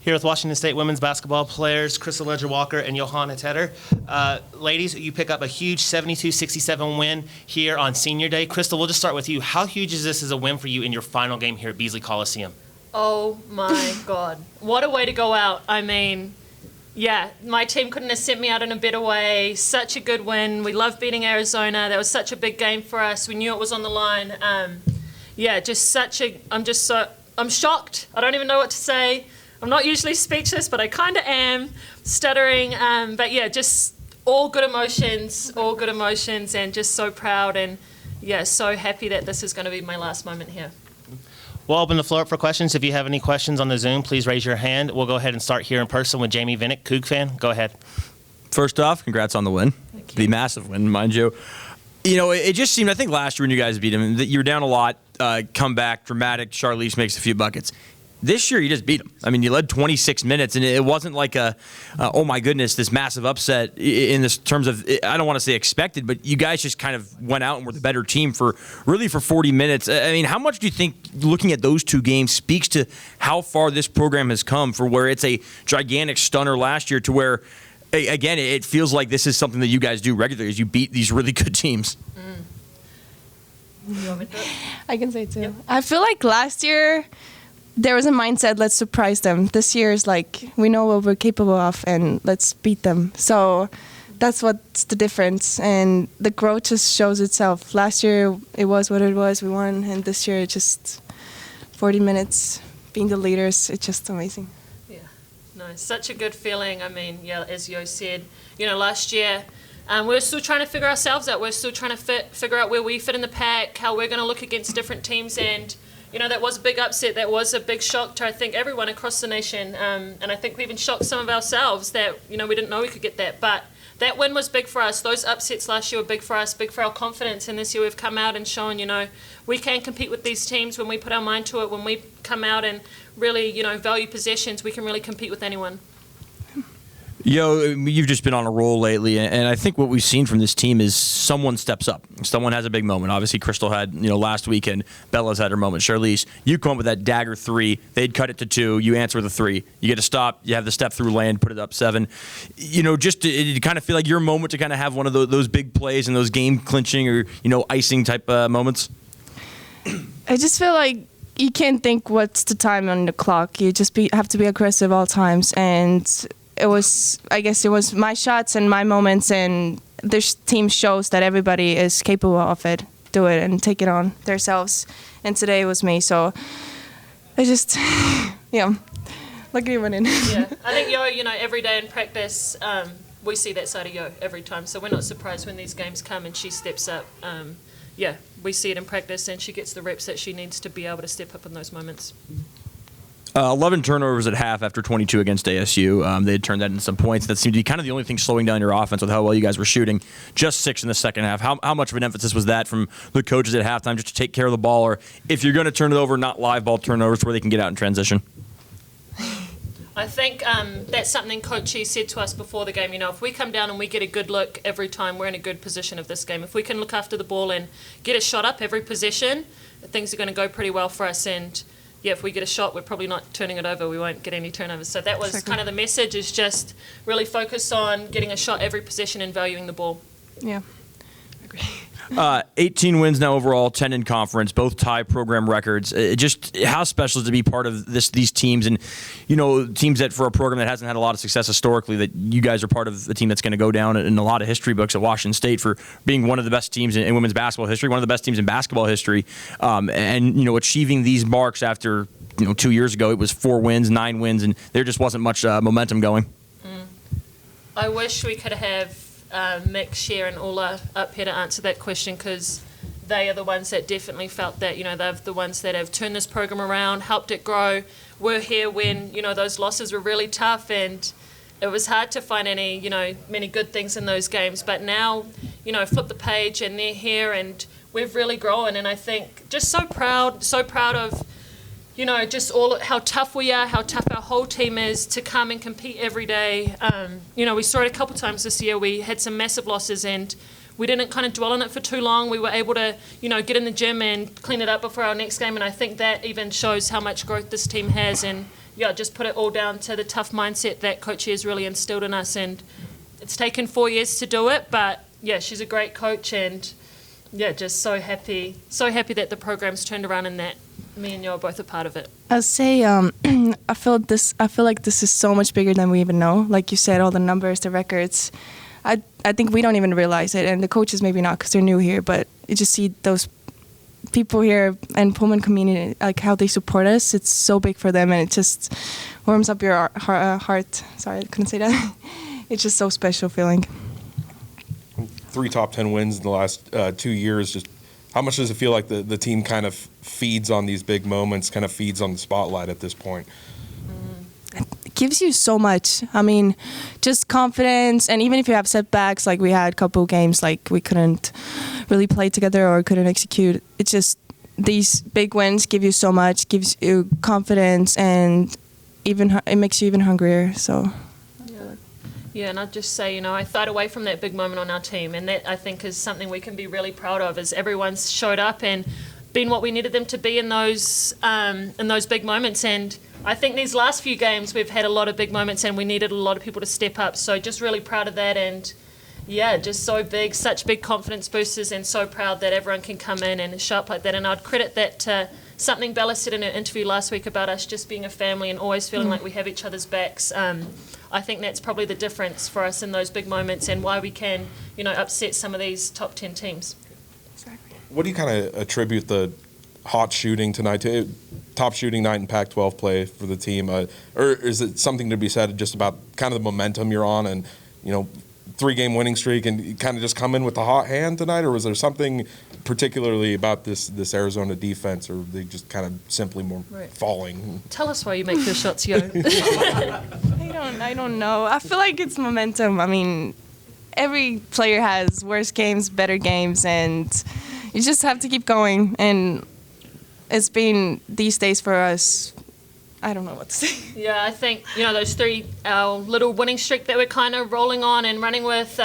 Here with Washington State women's basketball players Crystal Ledger-Walker and Johanna Tedder. Ladies, you pick up a huge 72-67 win here on Senior Day. Crystal, we'll just start with you. How huge is this as a win for you in your final game here at Beasley Coliseum? Oh my God. What a way to go out. I mean, yeah, my team couldn't have sent me out in a better way. Such a good win. We love beating Arizona. That was such a big game for us. We knew it was on the line. I'm shocked. I don't even know what to say. I'm not usually speechless, but I kind of am, stuttering. But yeah, just all good emotions, and just so proud and yeah, so happy that this is going to be my last moment here. We'll open the floor up for questions. If you have any questions on the Zoom, please raise your hand. We'll go ahead and start here in person with Jamie Vinnick, Coug fan. Go ahead. First off, congrats on the win. The massive win, mind you. You know, it just seemed, I think last year when you guys beat them, that you were down a lot, come back, dramatic, Charlize makes a few buckets. This year, you just beat them. I mean, you led 26 minutes, and it wasn't like oh my goodness, this massive upset in this terms of, I don't want to say expected, but you guys just kind of went out and were the better team for 40 minutes. I mean, how much do you think looking at those two games speaks to how far this program has come for where it's a gigantic stunner last year to where, again, it feels like this is something that you guys do regularly as you beat these really good teams? You want me to? I can say it too. Yep. I feel like last year there was a mindset, let's surprise them. This year is like, we know what we're capable of and let's beat them. So that's what's the difference. And the growth just shows itself. Last year it was what it was, we won. And this year it's just 40 minutes being the leaders. It's just amazing. Yeah, no, such a good feeling. I mean, yeah, as Yo said, last year, we're still trying to figure ourselves out. We're still trying to figure out where we fit in the pack, how we're going to look against different teams. And, that was a big upset. That was a big shock to, I think, everyone across the nation. And I think we even shocked some of ourselves that, we didn't know we could get that. But that win was big for us. Those upsets last year were big for us, big for our confidence. And this year we've come out and shown, we can compete with these teams when we put our mind to it. When we come out and really, value possessions, we can really compete with anyone. Yo, you've just been on a roll lately, and I think what we've seen from this team is someone steps up. Someone has a big moment. Obviously, Crystal had, last weekend. Bella's had her moment. Charlize, you come up with that dagger 3. They'd cut it to 2. You answer with a 3. You get a stop. You have the step through lane, put it up 7. Just to kind of feel like your moment to kind of have one of those big plays and those game-clinching or, icing type moments? I just feel like you can't think what's the time on the clock. You just have to be aggressive all times. And it was my shots and my moments, and this team shows that everybody is capable of it. Do it and take it on themselves. And today it was me, so I just, lucky winning. Yeah, I think Yo, every day in practice, we see that side of Yo every time. So we're not surprised when these games come and she steps up. We see it in practice, and she gets the reps that she needs to be able to step up in those moments. 11 turnovers at half after 22 against ASU. They had turned that into some points. That seemed to be kind of the only thing slowing down your offense with how well you guys were shooting. Just 6 in the second half. How much of an emphasis was that from the coaches at halftime just to take care of the ball, or if you're going to turn it over, not live ball turnovers where they can get out in transition? I think that's something Coach Chi said to us before the game. If we come down and we get a good look every time, we're in a good position of this game. If we can look after the ball and get a shot up every possession, things are going to go pretty well for us. And yeah, if we get a shot, we're probably not turning it over. We won't get any turnovers. So that was kind of the message, is just really focus on getting a shot every possession and valuing the ball. Yeah, agree. 18 wins now overall, 10 in conference, both tie program records. Just how special is it to be part of these teams, and teams that for a program that hasn't had a lot of success historically, that you guys are part of the team that's going to go down in a lot of history books at Washington State for being one of the best teams in women's basketball history, one of the best teams in basketball history, and achieving these marks after 2 years ago it was 4 wins, 9 wins, and there just wasn't much momentum going. I wish we could have Mick, Cher and Ola up here to answer that question, because they are the ones that definitely felt that, they're the ones that have turned this program around, helped it grow, were here when, those losses were really tough, and it was hard to find any, many good things in those games. But now, flip the page and they're here and we've really grown. And I think just so proud of, just all how tough we are, how tough our whole team is to come and compete every day. We saw it a couple times this year. We had some massive losses and we didn't kind of dwell on it for too long. We were able to, get in the gym and clean it up before our next game. And I think that even shows how much growth this team has and just put it all down to the tough mindset that Coach has really instilled in us. And it's taken 4 years to do it, but yeah, she's a great coach, and yeah, just so happy that the program's turned around and that me and you are both a part of it. I'll say I feel like this is so much bigger than we even know. Like you said, all the numbers, the records. I think we don't even realize it, and the coaches maybe not because they're new here. But you just see those people here and Pullman community, like how they support us. It's so big for them, and it just warms up your heart. Sorry, I couldn't say that. It's just so special feeling. 3 top 10 wins in the last 2 years. Just how much does it feel like the team kind of feeds on these big moments, kind of feeds on the spotlight at this point? It gives you so much. I mean, just confidence, and even if you have setbacks, like we had a couple games like we couldn't really play together or couldn't execute, it's just these big wins give you so much, gives you confidence, and even it makes you even hungrier. So. Yeah, and I'd just say, I thought away from that big moment on our team, and that I think is something we can be really proud of, is everyone's showed up and been what we needed them to be in those big moments. And I think these last few games we've had a lot of big moments, and we needed a lot of people to step up. So just really proud of that, and yeah, just so big, such big confidence boosters, and so proud that everyone can come in and show up like that. And I'd credit that to something Bella said in her interview last week about us just being a family and always feeling like we have each other's backs. I think that's probably the difference for us in those big moments, and why we can, upset some of these top 10 teams. Exactly. What do you kind of attribute the hot shooting tonight to? Top shooting night in Pac-12 play for the team, or is it something to be said just about kind of the momentum you're on, and 3-game winning streak, and you kind of just come in with the hot hand tonight, or was there something particularly about this Arizona defense, or are they just kind of simply more falling? Tell us why you make your shots, Yo. I don't know. I feel like it's momentum. I mean, every player has worse games, better games, and you just have to keep going. And it's been these days for us. I don't know what to say. Yeah, I think, those 3, our little winning streak that we're kind of rolling on and running with,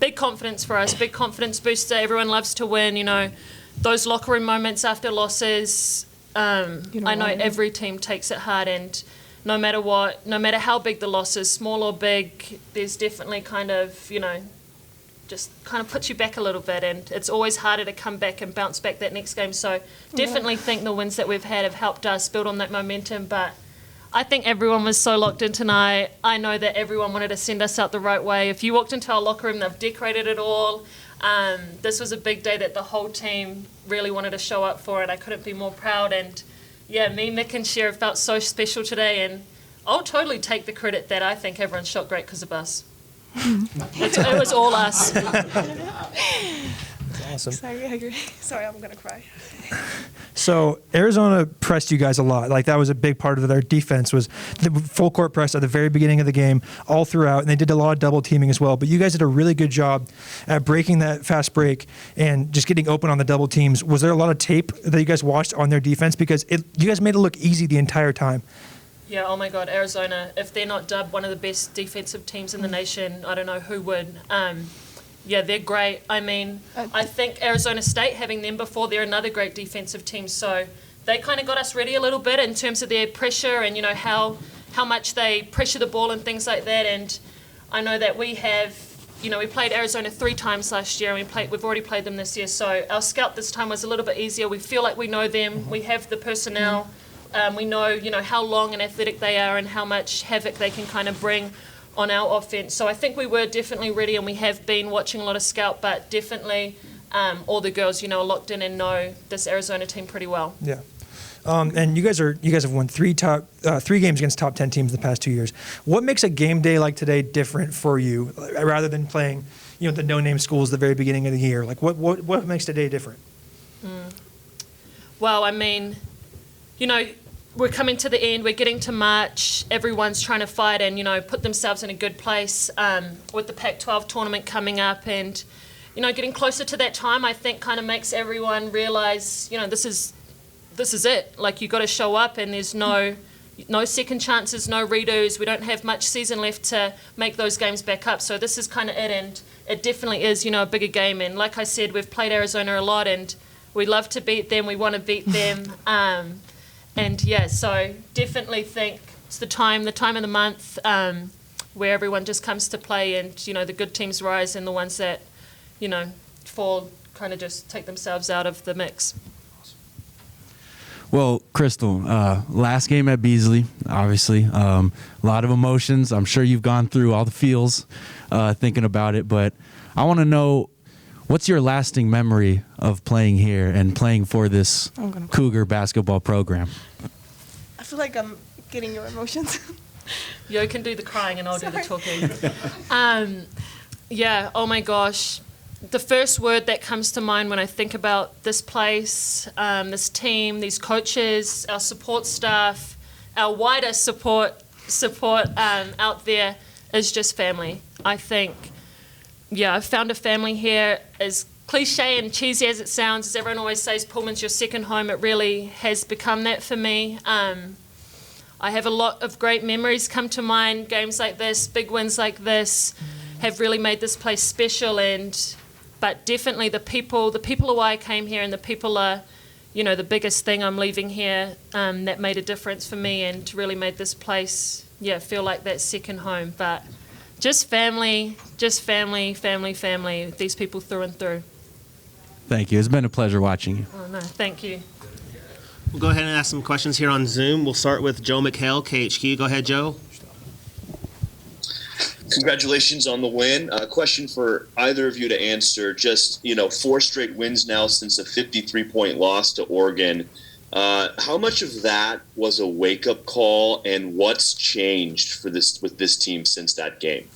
big confidence for us, big confidence booster. Everyone loves to win, those locker room moments after losses. I know every team takes it hard, and no matter how big the loss is, small or big, there's definitely kind of, just kind of puts you back a little bit, and it's always harder to come back and bounce back that next game. So definitely think the wins that we've had have helped us build on that momentum. But I think everyone was so locked in tonight. I know that everyone wanted to send us out the right way. If you walked into our locker room, they've decorated it all. This was a big day that the whole team really wanted to show up for, and I couldn't be more proud. And yeah, me, Mick, and Sheriff felt so special today, and I'll totally take the credit that I think everyone shot great because of us. It was all us. Awesome. Sorry, I agree. Sorry, I'm going to cry. So Arizona pressed you guys a lot. Like, that was a big part of their defense, was the full court press at the very beginning of the game, all throughout, and they did a lot of double teaming as well. But you guys did a really good job at breaking that fast break and just getting open on the double teams. Was there a lot of tape that you guys watched on their defense? Because you guys made it look easy the entire time. Yeah, oh my God, Arizona, if they're not dubbed one of the best defensive teams in the nation, I don't know who would. Yeah, they're great. I mean, I think Arizona State, having them before, they're another great defensive team. So they kind of got us ready a little bit in terms of their pressure and, how much they pressure the ball and things like that. And I know that we have, we played Arizona 3 times last year, and we've already played them this year. So our scout this time was a little bit easier. We feel like we know them. We have the personnel. We know, how long and athletic they are and how much havoc they can kind of bring on our offense. So I think we were definitely ready, and we have been watching a lot of scout, but definitely all the girls, are locked in and know this Arizona team pretty well. Yeah. And you guys have won 3 games against top 10 teams in the past 2 years. What makes a game day like today different for you, rather than playing, the no-name schools at the very beginning of the year? Like, what makes today different? Well, I mean, we're coming to the end, we're getting to March, everyone's trying to fight and, put themselves in a good place with the Pac-12 tournament coming up, and, getting closer to that time, I think kind of makes everyone realise, this is it. Like, you got to show up, and there's no second chances, no redos. We don't have much season left to make those games back up. So this is kind of it, and it definitely is, a bigger game. And like I said, we've played Arizona a lot, and we love to beat them. We want to beat them. And yeah, so definitely think it's the time of the month where everyone just comes to play, and the good teams rise, and the ones that fall kind of just take themselves out of the mix. Well, Crystal, last game at Beasley, obviously, a lot of emotions. I'm sure you've gone through all the feels thinking about it, but I want to know, what's your lasting memory of playing here and playing for this Cougar basketball program? I feel like I'm getting your emotions. Yo can do the crying and I'll do the talking. Yeah, oh my gosh. The first word that comes to mind when I think about this place, this team, these coaches, our support staff, our wider support out there is just family. I think, I've found a family here. As cliche and cheesy as it sounds, as everyone always says, Pullman's your second home. It really has become that for me. I have a lot of great memories come to mind. Games like this, big wins like this, have really made this place special. But definitely the people are why I came here, and the people are, the biggest thing I'm leaving here that made a difference for me and really made this place, feel like that second home. But just family, family, these people through and through. Thank you. It's been a pleasure watching you. Oh, no, thank you. We'll go ahead and ask some questions here on Zoom. We'll start with Joe McHale, KHQ. Go ahead, Joe. Congratulations on the win. A question for either of you to answer. Just, 4 straight wins now since a 53-point loss to Oregon. How much of that was a wake-up call, and what's changed with this team since that game?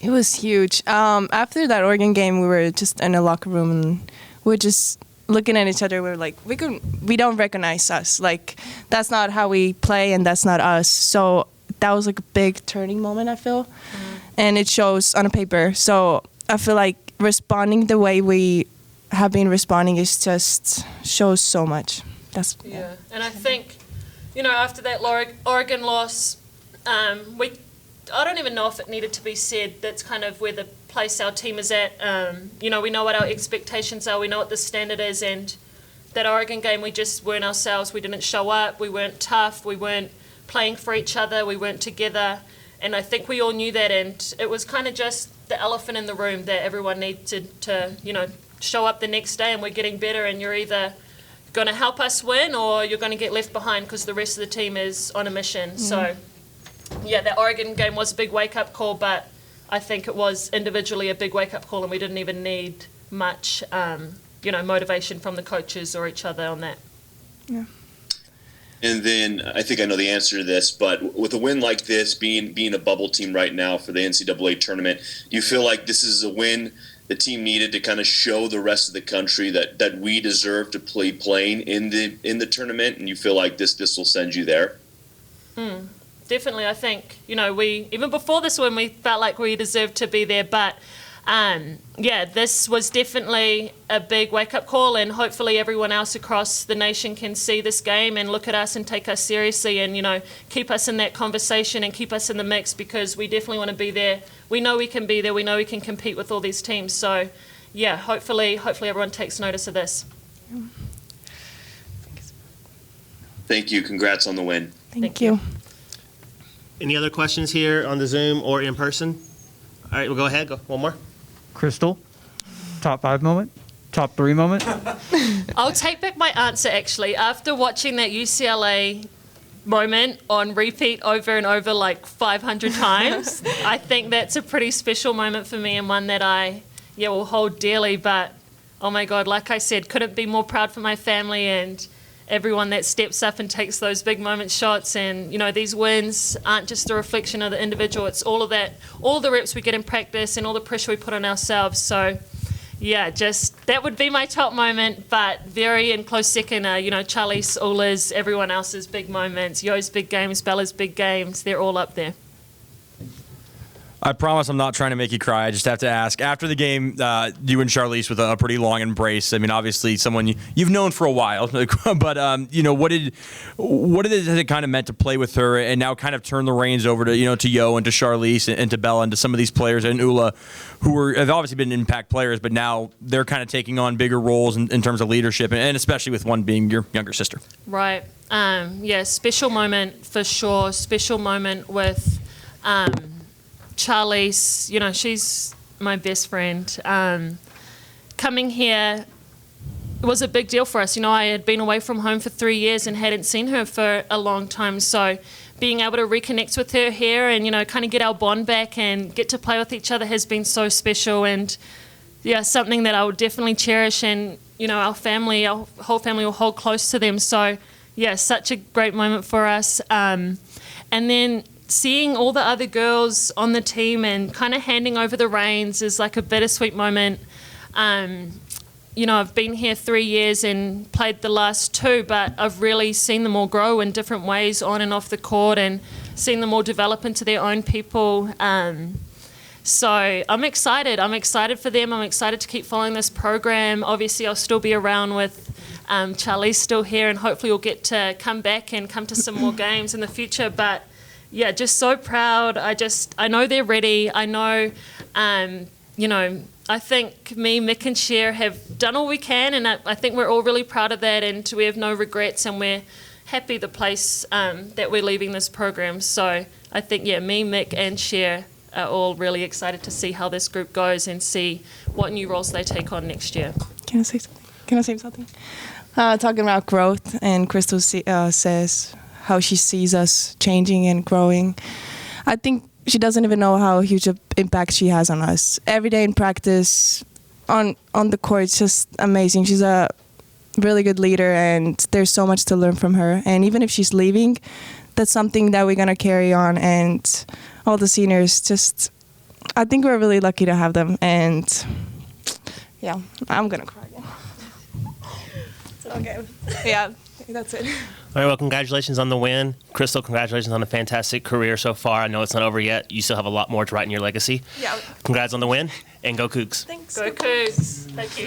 It was huge. After that Oregon game, we were just in a locker room, and we were just looking at each other. We were like, we don't recognize us. Like, that's not how we play, and that's not us. So that was like a big turning moment, I feel. And it shows on a paper. So I feel like responding the way we have been responding is just shows so much. And I think, after that Oregon loss, I don't even know if it needed to be said. That's kind of where the place our team is at. We know what our expectations are. We know what the standard is. And that Oregon game, we just weren't ourselves. We didn't show up. We weren't tough. We weren't playing for each other. We weren't together. And I think we all knew that. And it was kind of just the elephant in the room that everyone needed to, show up the next day, and we're getting better, and you're either going to help us win or you're going to get left behind because the rest of the team is on a mission. So, that Oregon game was a big wake-up call, but I think it was individually a big wake-up call, and we didn't even need much, motivation from the coaches or each other on that. Yeah. And then I think I know the answer to this, but with a win like this, being a bubble team right now for the NCAA tournament, do you feel like this is a win the team needed to kind of show the rest of the country that we deserve to playing in the tournament, and you feel like this will send you there? Definitely, I think we even before this win we felt like we deserved to be there, but this was definitely a big wake-up call, and hopefully everyone else across the nation can see this game and look at us and take us seriously, and keep us in that conversation and keep us in the mix, because we definitely want to be there. We know we can be there. We know we can compete with all these teams. So, hopefully everyone takes notice of this. Thank you. Congrats on the win. Thank you. Any other questions here on the Zoom or in person? All right, we'll go ahead. Go one more. Crystal, top 5 moment, top 3 moment. I'll take back my answer, actually. After watching that UCLA moment on repeat over and over like 500 times, I think that's a pretty special moment for me, and one that I will hold dearly. But, oh my God, like I said, couldn't be more proud for my family and everyone that steps up and takes those big moment shots. And, these wins aren't just a reflection of the individual. It's all of that, all the reps we get in practice and all the pressure we put on ourselves. So, that would be my top moment. But very in close second are, Charlie's, Ula's, everyone else's big moments, Yo's big games, Bella's big games. They're all up there. I promise I'm not trying to make you cry. I just have to ask. After the game, you and Charlize with a pretty long embrace. I mean, obviously someone you've known for a while, but what did it kind of meant to play with her and now kind of turn the reins over to to Yo and to Charlize and to Bella and to some of these players and Ula, who have obviously been impact players, but now they're kind of taking on bigger roles in terms of leadership, and especially with one being your younger sister. Right. Yeah, special moment for sure. Special moment with Charlize. She's my best friend. Coming here was a big deal for us. I had been away from home for 3 years and hadn't seen her for a long time. So being able to reconnect with her here and, kind of get our bond back and get to play with each other has been so special. And yeah, something that I will definitely cherish, and, our whole family will hold close to them. So yeah, such a great moment for us. And then seeing all the other girls on the team and kind of handing over the reins is like a bittersweet moment. I've been here 3 years and played the last 2, but I've really seen them all grow in different ways on and off the court and seen them all develop into their own people. So I'm excited. I'm excited for them. I'm excited to keep following this program. Obviously, I'll still be around with Charlie's still here, and hopefully we'll get to come back and come to some more games in the future. But yeah, just so proud. I know they're ready. I know, I think me, Mick, and Cher have done all we can, and I think we're all really proud of that, and we have no regrets, and we're happy the place that we're leaving this program. So I think, yeah, me, Mick, and Cher are all really excited to see how this group goes and see what new roles they take on next year. Can I say something? Talking about growth, and Crystal says how she sees us changing and growing. I think she doesn't even know how huge an impact she has on us. Every day in practice, on the court, it's just amazing. She's a really good leader, and there's so much to learn from her. And even if she's leaving, that's something that we're going to carry on. And all the seniors, I think we're really lucky to have them. And yeah, I'm going to cry again. Okay. Yeah, that's it. All right, well, congratulations on the win. Crystal, congratulations on a fantastic career so far. I know it's not over yet. You still have a lot more to write in your legacy. Yeah. Congrats on the win, and go Cougs. Thanks. Go Cougs. Thank you.